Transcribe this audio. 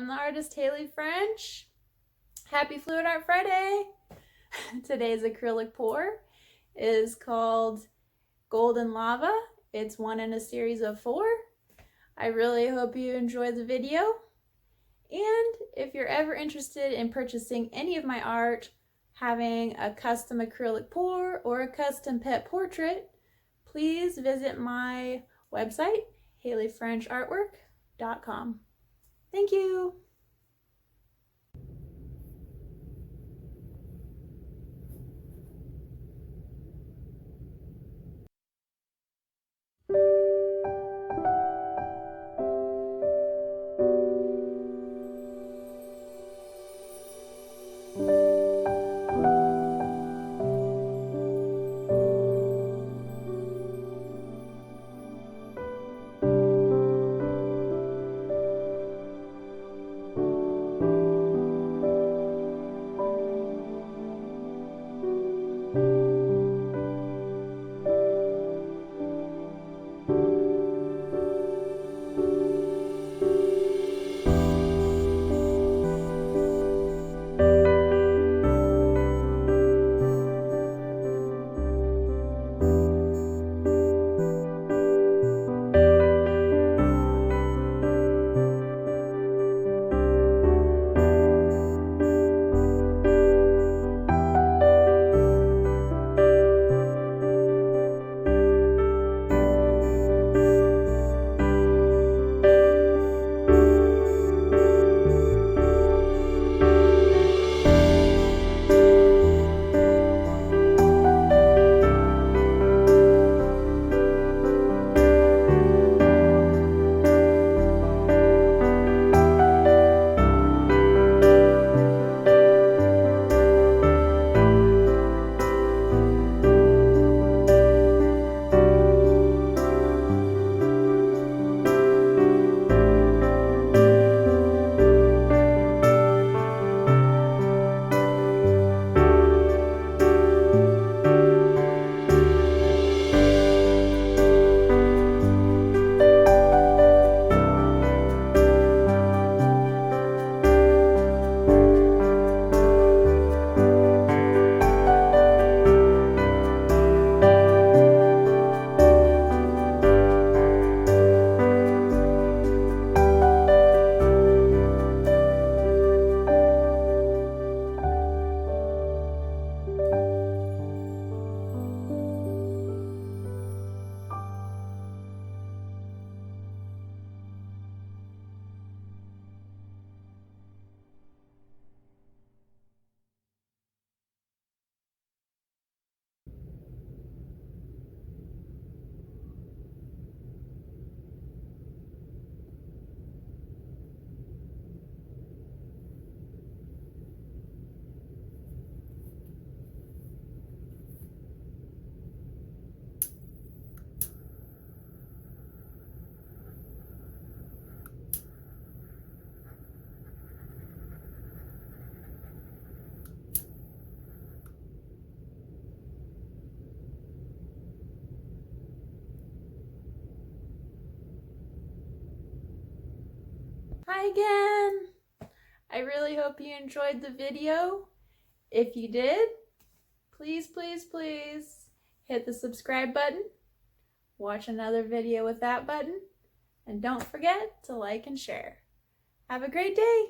I'm the artist Halie French. Happy Fluid Art Friday! Today's acrylic pour is called Golden Lava. It's one in a series of 4. I really hope you enjoy the video. And if you're ever interested in purchasing any of my art, having a custom acrylic pour or a custom pet portrait, please visit my website, haliefrenchartwork.com. Thank you. Hi again! I really hope you enjoyed the video. If you did, please hit the subscribe button, watch another video with that button, and don't forget to like and share. Have a great day!